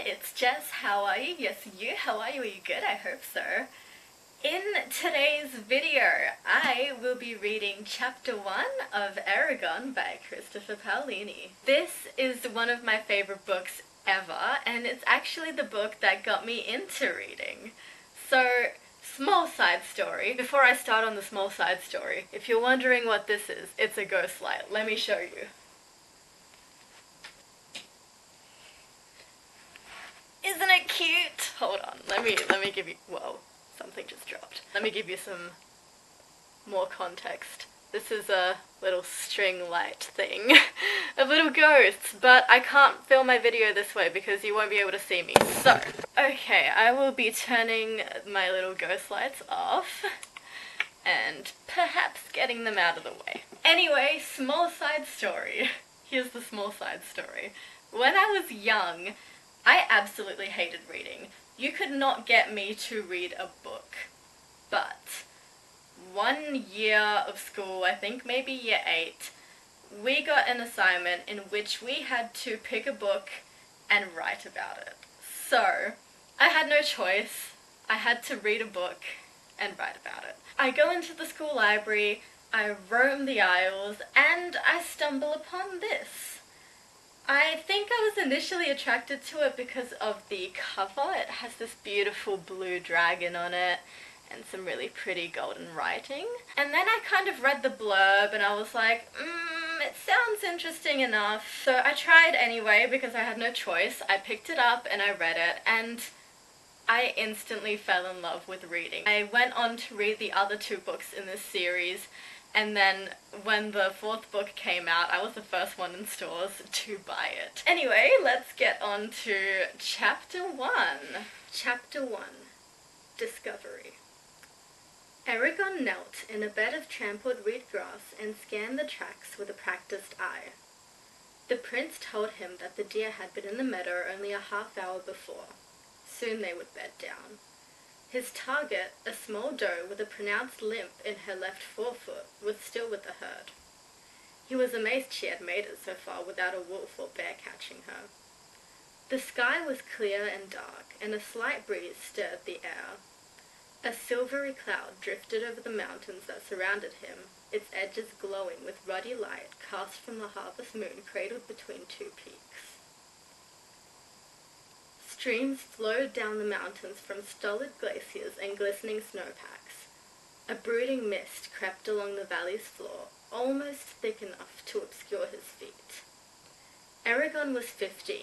it's Jess. How are you? Yes, you. How are you? Are you good? I hope so. In today's video, I will be reading Chapter 1 of Eragon by Christopher Paolini. This is one of my favorite books ever, and it's actually the book that got me into reading. So, small side story. Before I start on the small side story, if you're wondering what this is, it's a ghost light. Let me show you. Isn't it cute? Hold on, let me give you, whoa, something just dropped. Let me give you some more context. This is a little string light thing of little ghosts, but I can't film my video this way because you won't be able to see me. So, okay, I will be turning my little ghost lights off and perhaps getting them out of the way. Anyway, small side story. Here's the small side story. When I was young, I absolutely hated reading. You could not get me to read a book. But one year of school, I think maybe year 8, we got an assignment in which we had to pick a book and write about it. So, I had no choice. I had to read a book and write about it. I go into the school library, I roam the aisles, and I stumble upon this. I think I was initially attracted to it because of the cover. It has this beautiful blue dragon on it and some really pretty golden writing. And then I kind of read the blurb and I was like, it sounds interesting enough. So I tried anyway because I had no choice. I picked it up and I read it, and I instantly fell in love with reading. I went on to read the other 2 books in this series, and then when the 4th book came out, I was the first one in stores to buy it. Anyway, let's get on to Chapter 1. Chapter 1. Discovery. Eragon knelt in a bed of trampled reed grass and scanned the tracks with a practiced eye. The prince told him that the deer had been in the meadow only a half-hour before. Soon they would bed down. His target, a small doe with a pronounced limp in her left forefoot, was still with the herd. He was amazed she had made it so far without a wolf or bear catching her. The sky was clear and dark, and a slight breeze stirred the air. A silvery cloud drifted over the mountains that surrounded him, its edges glowing with ruddy light cast from the harvest moon cradled between 2 peaks. Streams flowed down the mountains from stolid glaciers and glistening snowpacks. A brooding mist crept along the valley's floor, almost thick enough to obscure his feet. Eragon was 15,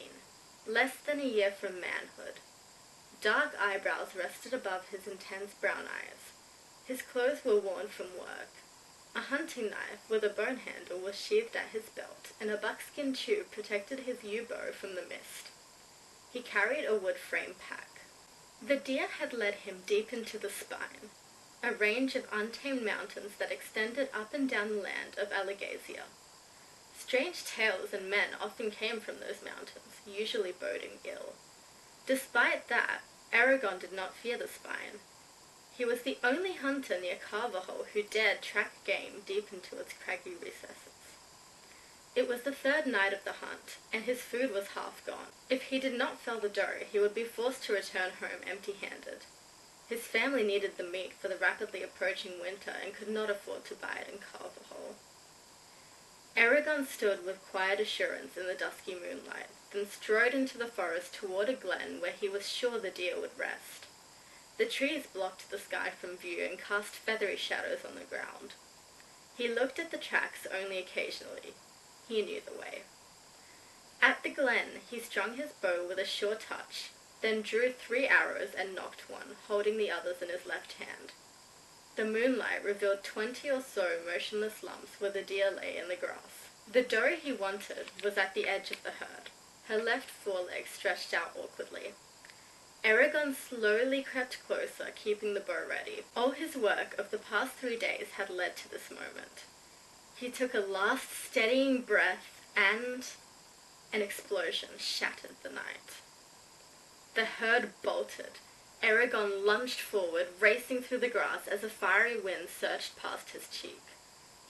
less than a year from manhood. Dark eyebrows rested above his intense brown eyes. His clothes were worn from work. A hunting knife with a bone handle was sheathed at his belt, and a buckskin tube protected his yew bow from the mist. He carried a wood frame pack. The deer had led him deep into the spine, a range of untamed mountains that extended up and down the land of Alagasia. Strange tales and men often came from those mountains, usually boding ill. Despite that, Eragon did not fear the spine. He was the only hunter near Carvahole who dared track game deep into its craggy recesses. It was the 3rd night of the hunt, and his food was half gone. If he did not fell the doe, he would be forced to return home empty-handed. His family needed the meat for the rapidly approaching winter and could not afford to buy it in Carvahole. Eragon stood with quiet assurance in the dusky moonlight, then strode into the forest toward a glen where he was sure the deer would rest. The trees blocked the sky from view and cast feathery shadows on the ground. He looked at the tracks only occasionally. He knew the way. At the glen, he strung his bow with a sure touch, then drew 3 arrows and nocked one, holding the others in his left hand. The moonlight revealed 20 or so motionless lumps where the deer lay in the grass. The doe he wanted was at the edge of the herd, her left foreleg stretched out awkwardly. Eragon slowly crept closer, keeping the bow ready. All his work of the past 3 days had led to this moment. He took a last steadying breath, and an explosion shattered the night. The herd bolted. Eragon lunged forward, racing through the grass as a fiery wind surged past his cheek.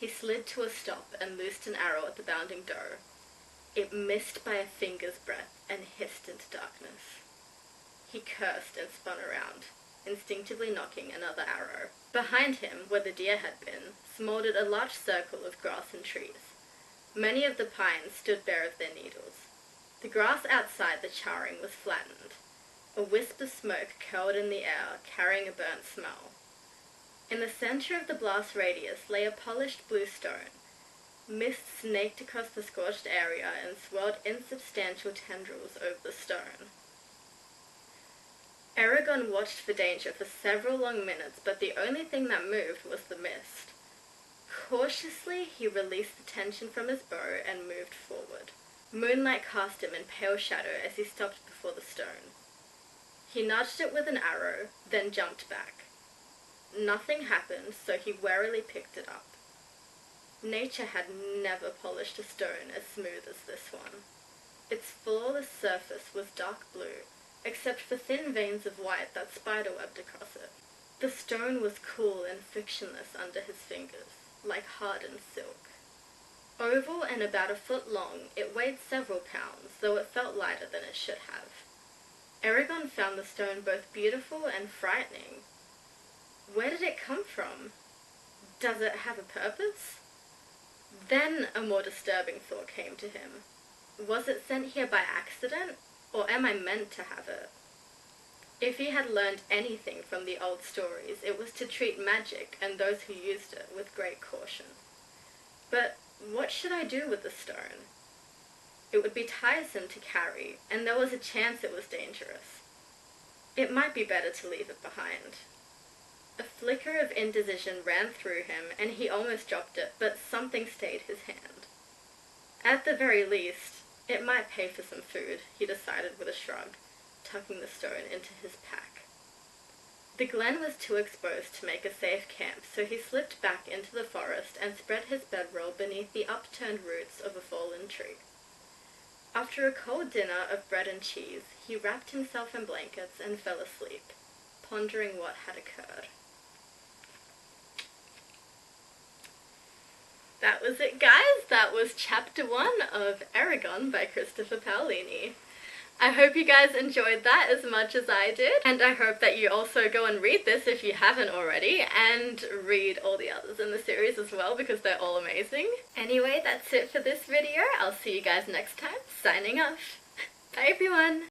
He slid to a stop and loosed an arrow at the bounding doe. It missed by a finger's breadth and hissed into darkness. He cursed and spun around, instinctively knocking another arrow. Behind him, where the deer had been, smouldered a large circle of grass and trees. Many of the pines stood bare of their needles. The grass outside the charring was flattened. A wisp of smoke curled in the air, carrying a burnt smell. In the center of the blast radius lay a polished blue stone. Mist snaked across the scorched area and swirled insubstantial tendrils over the stone. Eragon watched for danger for several long minutes, but the only thing that moved was the mist. Cautiously, he released the tension from his bow and moved forward. Moonlight cast him in pale shadow as he stopped before the stone. He nudged it with an arrow, then jumped back. Nothing happened, so he warily picked it up. Nature had never polished a stone as smooth as this one. Its flawless surface was dark blue, except for thin veins of white that spiderwebbed across it. The stone was cool and frictionless under his fingers, like hardened silk. Oval and about a foot long, it weighed several pounds, though it felt lighter than it should have. Eragon found the stone both beautiful and frightening. Where did it come from? Does it have a purpose? Then a more disturbing thought came to him. Was it sent here by accident, or am I meant to have it? If he had learned anything from the old stories, it was to treat magic and those who used it with great caution. But what should I do with the stone? It would be tiresome to carry, and there was a chance it was dangerous. It might be better to leave it behind. A flicker of indecision ran through him, and he almost dropped it, but something stayed his hand. At the very least, it might pay for some food, he decided with a shrug, tucking the stone into his pack. The glen was too exposed to make a safe camp, so he slipped back into the forest and spread his bedroll beneath the upturned roots of a fallen tree. After a cold dinner of bread and cheese, he wrapped himself in blankets and fell asleep, pondering what had occurred. That was it, guys. That was chapter 1 of Eragon by Christopher Paolini. I hope you guys enjoyed that as much as I did, and I hope that you also go and read this if you haven't already, and read all the others in the series as well, because they're all amazing. Anyway, that's it for this video. I'll see you guys next time. Signing off. Bye everyone!